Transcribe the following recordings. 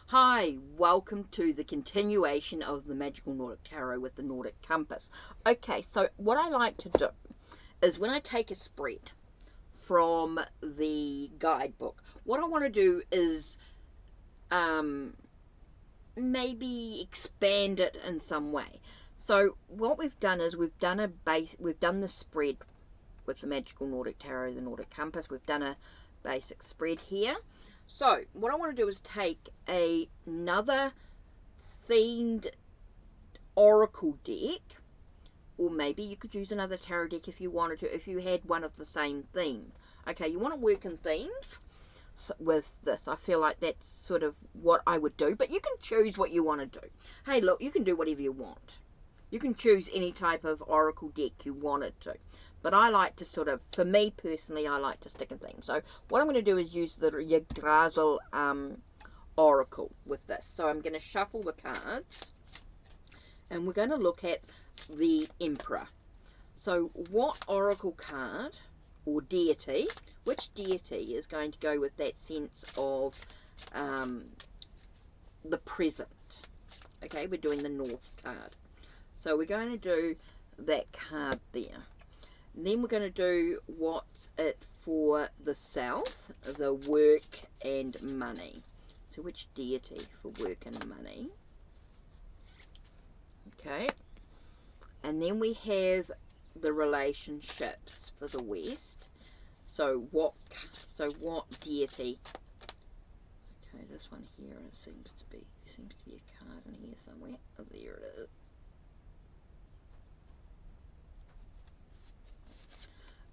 Hi, welcome to the continuation of the Magical Nordic Tarot with the Nordic Compass. Okay, so what I like to do is when I take a spread from the guidebook, what I want to do is maybe expand it in some way. So what we've done is we've done the spread with the Magical Nordic Tarot, the Nordic Compass. We've done a basic spread here. So what I want to do is take another themed oracle deck, or maybe you could use another tarot deck if you wanted to, if you had one of the same theme. Okay, you want to work in themes with this. I feel like that's sort of what I would do, but you can choose what you want to do. Hey, look, you can do whatever you want. You can choose any type of oracle deck you wanted to. But I like to sort of, for me personally, I like to stick in theme. So what I'm going to do is use the YGGDRASIL Oracle with this. So I'm going to shuffle the cards. And we're going to look at the Emperor. So what oracle card or deity, which deity is going to go with that sense of the present? Okay, we're doing the North card. So we're going to do that card there. And then we're going to do what's it for the South, the work and money. So which deity for work and money? Okay. And then we have the relationships for the West. So what deity? Okay, this one here seems to be a card in here somewhere. Oh, there it is.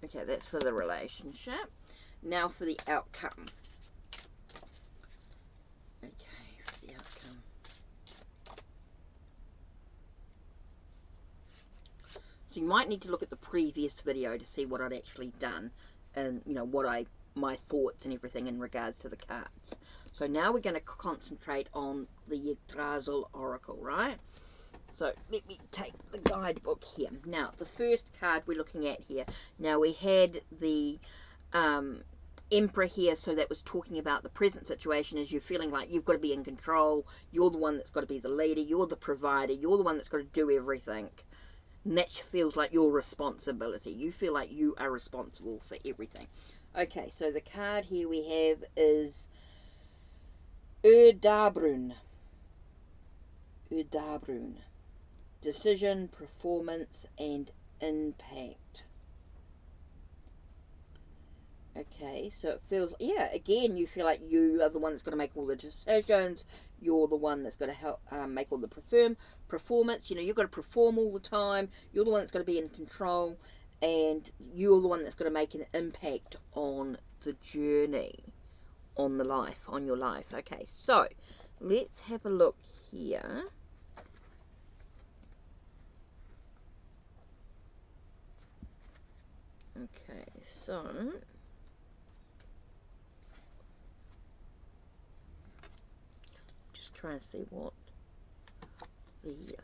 Okay, that's for the relationship. Now for the outcome. Okay, for the outcome. So you might need to look at the previous video to see what I'd actually done and, you know, my thoughts and everything in regards to the cards. So now we're going to concentrate on the YGGDRASIL Oracle, right? So let me take the guidebook here. Now, the first card we're looking at here. Now, we had the Emperor here, so that was talking about the present situation as you're feeling like you've got to be in control. You're the one that's got to be the leader. You're the provider. You're the one that's got to do everything. And that feels like your responsibility. You feel like you are responsible for everything. Okay, so the card here we have is Urdabrun. Decision, performance, and impact. Okay, so it feels, yeah, again, you feel like you are the one that's got to make all the decisions. You're the one that's got to help make all the performance. You know, you've got to perform all the time. You're the one that's got to be in control. And you're the one that's got to make an impact on the journey, on your life. Okay, so let's have a look here. Okay, so just trying to see what the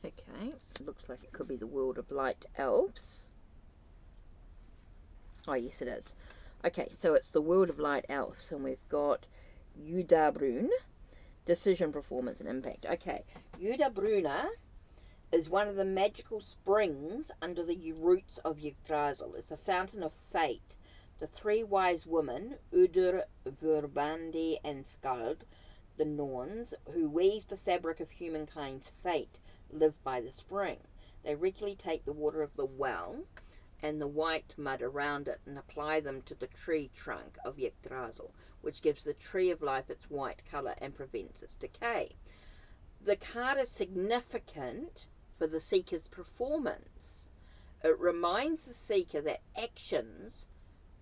okay, it looks like it could be the world of light elves. Oh, yes, it is. Okay, so it's the world of light elves, and we've got Urdabrun, decision, performance, and impact. Okay, Urdabruna is one of the magical springs under the roots of YGGDRASIL. It's the fountain of fate. The three wise women, Udur, Verbandi, and Skald, the Norns, who weave the fabric of humankind's fate, live by the spring. They regularly take the water of the well and the white mud around it and apply them to the tree trunk of YGGDRASIL, which gives the tree of life its white colour and prevents its decay. The card is significant for the seeker's performance. It reminds the seeker that actions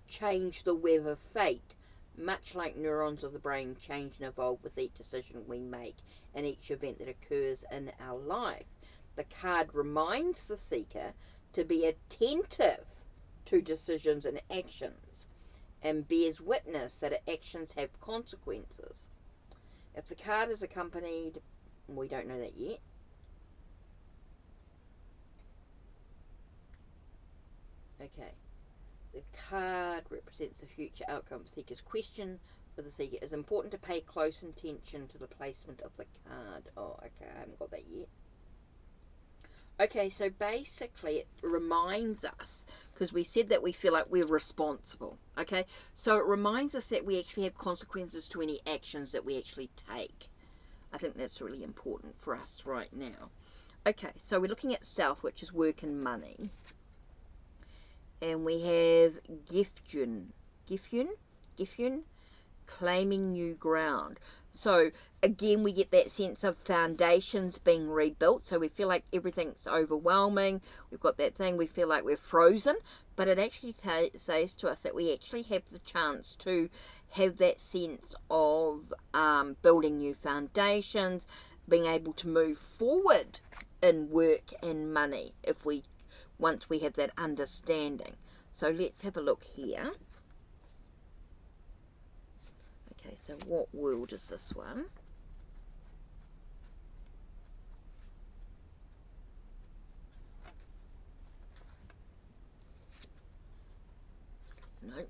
change the web of fate, much like neurons of the brain change and evolve with each decision we make and each event that occurs in our life. The card reminds the seeker to be attentive to decisions and actions, and bears witness that actions have consequences. If the card is accompanied, we don't know that yet. Okay. The card represents the future outcome of the seeker's question. For the seeker, it's important to pay close attention to the placement of the card. Oh, okay, I haven't got that yet. Okay, so basically it reminds us, because we said that we feel like we're responsible, okay? So it reminds us that we actually have consequences to any actions that we actually take. I think that's really important for us right now. Okay, so we're looking at South, which is work and money. And we have Gifyun, claiming new ground. So again, we get that sense of foundations being rebuilt. So we feel like everything's overwhelming. We've got that thing, we feel like we're frozen. But it actually says to us that we actually have the chance to have that sense of building new foundations, being able to move forward in work and money once we have that understanding. So let's have a look here. Okay, so what world is this one? Nope.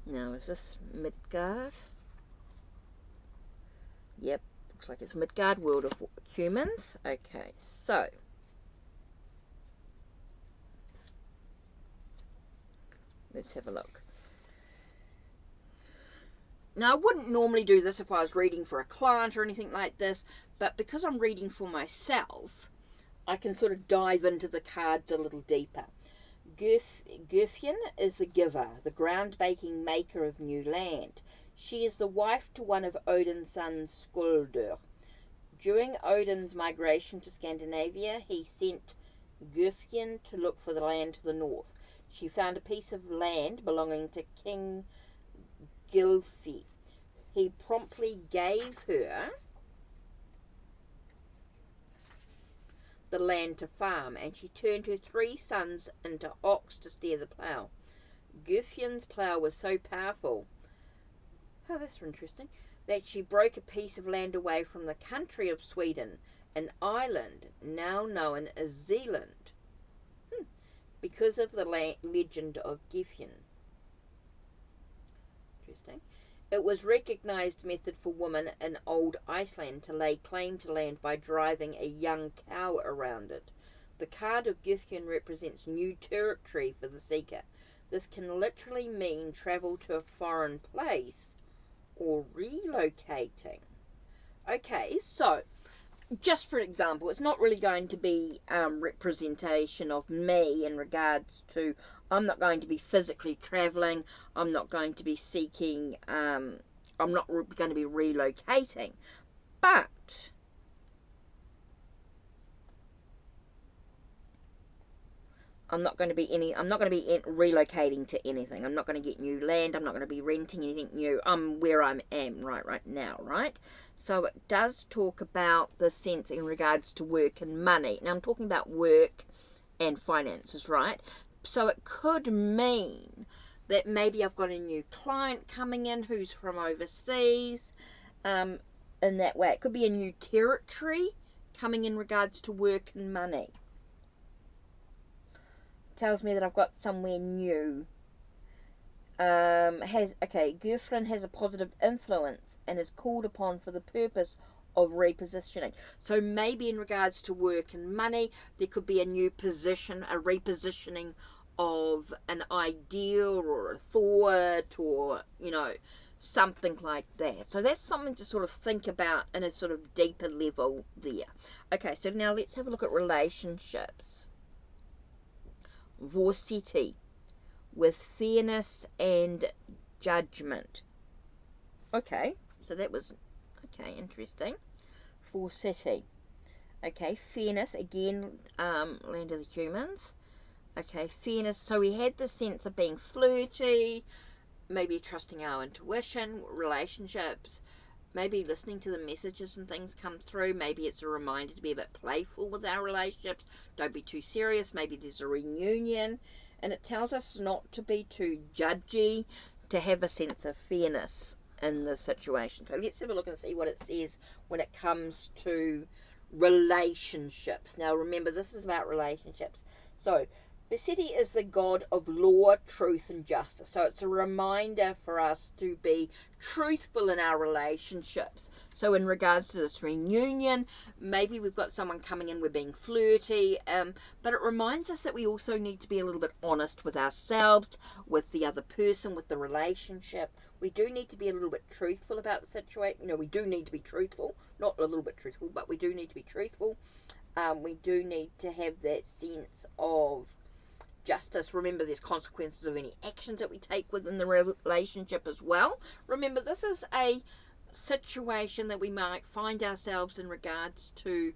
Now, is this Midgard? Yep, looks like it's Midgard, world of humans. Okay, so let's have a look. Now, I wouldn't normally do this if I was reading for a client or anything like this, but because I'm reading for myself, I can sort of dive into the cards a little deeper. Gufyn is the giver, the ground-breaking maker of new land. She is the wife to one of Odin's sons, Skuldur. During Odin's migration to Scandinavia, he sent Gufyn to look for the land to the north. She found a piece of land belonging to King Gylfi. He promptly gave her the land to farm, and she turned her 3 sons into ox to steer the plough. Gufyn's plough was so powerful, oh, that's interesting, that she broke a piece of land away from the country of Sweden, an island now known as Zealand, because of the legend of Gufyn. Interesting. It was recognized method for women in old Iceland to lay claim to land by driving a young cow around it. The card of Gufyn represents new territory for the seeker. This can literally mean travel to a foreign place or relocating. Okay, so just for example, it's not really going to be representation of me in regards to, I'm not going to be physically traveling, I'm not going to be seeking, I'm not going to be relocating, but I'm not going to be relocating to anything. I'm not going to get new land. I'm not going to be renting anything new. I'm where I am right now, right? So it does talk about the sense in regards to work and money. Now I'm talking about work and finances, right? So it could mean that maybe I've got a new client coming in who's from overseas. In that way, it could be a new territory coming in regards to work and money. Tells me that I've got somewhere new. Gufyn has a positive influence and is called upon for the purpose of repositioning. So maybe in regards to work and money, there could be a new position, a repositioning of an ideal or a thought, or something like that. So that's something to sort of think about in a sort of deeper level there. Okay, so now let's have a look at relationships. Vorcity, with fairness and judgment. Okay, so that was interesting. Vorcity. Okay, fairness, again, land of the humans. Okay, fairness, so we had the sense of being flirty, maybe trusting our intuition, relationships, maybe listening to the messages and things come through. Maybe it's a reminder to be a bit playful with our relationships. Don't be too serious. Maybe there's a reunion. And it tells us not to be too judgy, to have a sense of fairness in this situation. So let's have a look and see what it says when it comes to relationships. Now remember, this is about relationships. So Basiti is the god of law, truth, and justice. So it's a reminder for us to be truthful in our relationships. So in regards to this reunion, maybe we've got someone coming in, we're being flirty, but it reminds us that we also need to be a little bit honest with ourselves, with the other person, with the relationship. We do need to be a little bit truthful about the situation. You know, we do need to be truthful, not a little bit truthful, but we do need to be truthful. We do need to have that sense of justice. Remember, there's consequences of any actions that we take within the relationship as well. Remember, this is a situation that we might find ourselves in regards to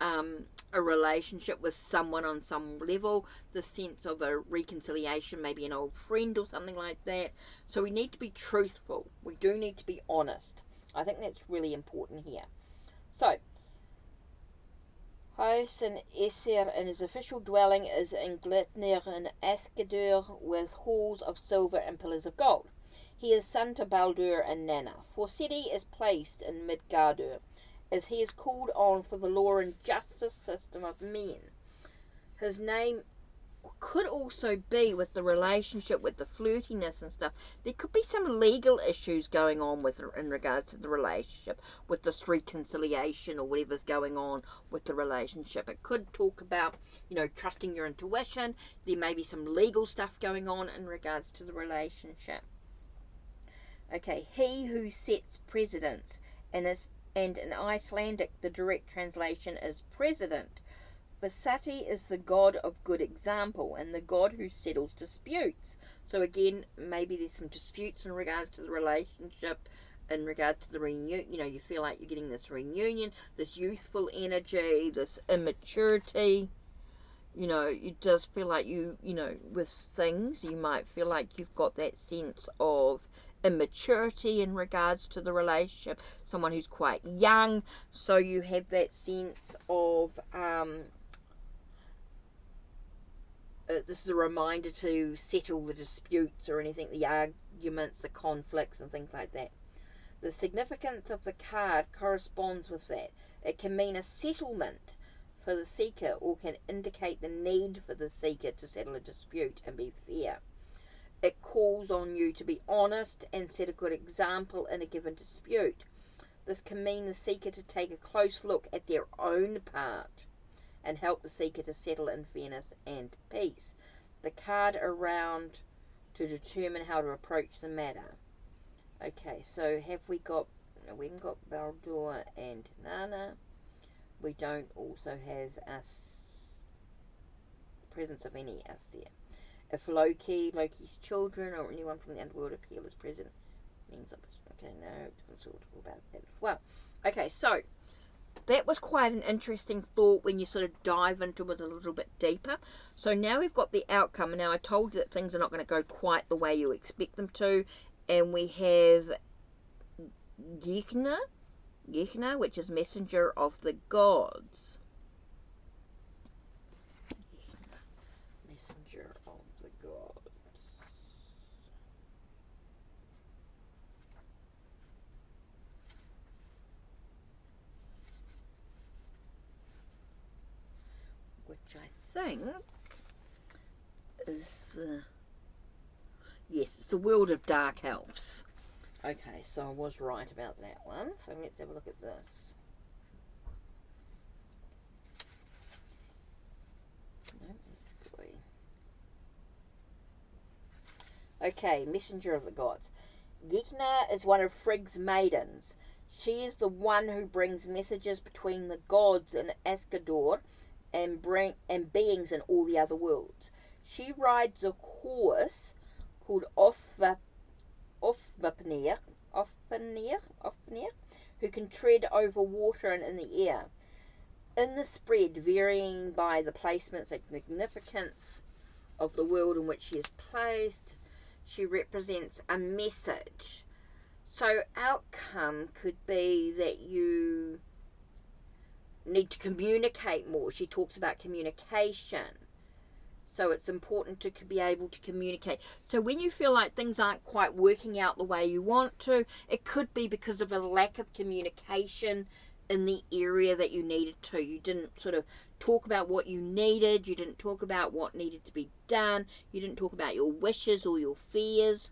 a relationship with someone on some level, the sense of a reconciliation, maybe an old friend or something like that. So we need to be truthful. We do need to be honest. I think that's really important here. So Huis Esser in his official dwelling is in Glitnir and Askadur with halls of silver and pillars of gold. He is son to Baldur and Nanna. Forseti is placed in Midgardur, as he is called on for the law and justice system of men. His name could also be with the relationship, with the flirtiness and stuff. There could be some legal issues going on with in regards to the relationship, with this reconciliation or whatever's going on with the relationship. It could talk about, you know, trusting your intuition. There may be some legal stuff going on in regards to the relationship. Okay, he who sets precedents, and in Icelandic the direct translation is president. Basati is the god of good example and the god who settles disputes. So again, maybe there's some disputes in regards to the relationship, in regards to the reunion. You know, you feel like you're getting this reunion, this youthful energy, this immaturity. You know, you just feel like you know, with things, you might feel like you've got that sense of immaturity in regards to the relationship. Someone who's quite young, so you have that sense of this is a reminder to settle the disputes or anything, the arguments, the conflicts and things like that. The significance of the card corresponds with that. It can mean a settlement for the seeker or can indicate the need for the seeker to settle a dispute and be fair. It calls on you to be honest and set a good example in a given dispute. This can mean the seeker to take a close look at their own part and help the seeker to settle in fairness and peace. The card around to determine how to approach the matter. Okay, so have we got, no, we haven't got Baldur and Nanna. We don't also have presence of any us there. If Loki's children, or anyone from the underworld appeal is present, means okay, no, it doesn't talk about that as well. Okay, so that was quite an interesting thought when you sort of dive into it a little bit deeper. So now we've got the outcome. Now I told you that things are not going to go quite the way you expect them to. And we have Gechna, which is messenger of the gods. Messenger of the gods. Which I think is, yes, it's the world of dark elves. Okay, so I was right about that one. So let's have a look at this. No, that's good. Okay, messenger of the gods. Gechna is one of Frigg's maidens. She is the one who brings messages between the gods in Askadur and beings in all the other worlds. She rides a horse called Ofvapnir, who can tread over water and in the air. In the spread, varying by the placement and significance of the world in which she is placed, she represents a message. So outcome could be that you need to communicate more. She talks about communication. So it's important to be able to communicate. So when you feel like things aren't quite working out the way you want to, it could be because of a lack of communication in the area that you needed to. You didn't sort of talk about what you needed. You didn't talk about what needed to be done. You didn't talk about your wishes or your fears.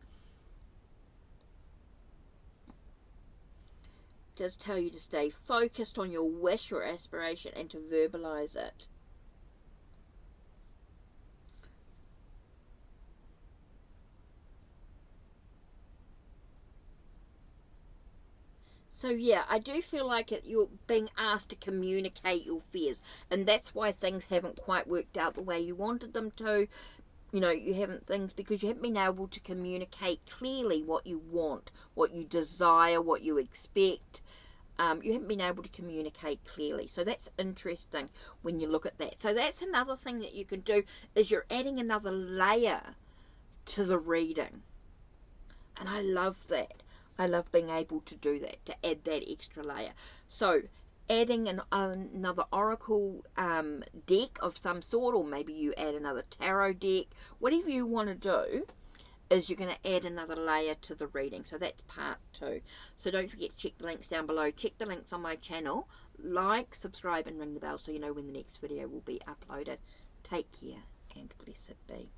It does tell you to stay focused on your wish or aspiration and to verbalize it. So yeah, I do feel like you're being asked to communicate your fears, and that's why things haven't quite worked out the way you wanted them to. You know, you haven't because you haven't been able to communicate clearly what you want, what you desire, what you expect. You haven't been able to communicate clearly. So that's interesting when you look at that. So that's another thing that you can do, is you're adding another layer to the reading. And I love that. I love being able to do that, to add that extra layer. So adding another oracle deck of some sort, or maybe you add another tarot deck, whatever you want to do, is you're going to add another layer to the reading. So that's part 2. So don't forget to check the links down below. Check the links on my channel. Like, subscribe, and ring the bell so you know when the next video will be uploaded. Take care, and blessed be.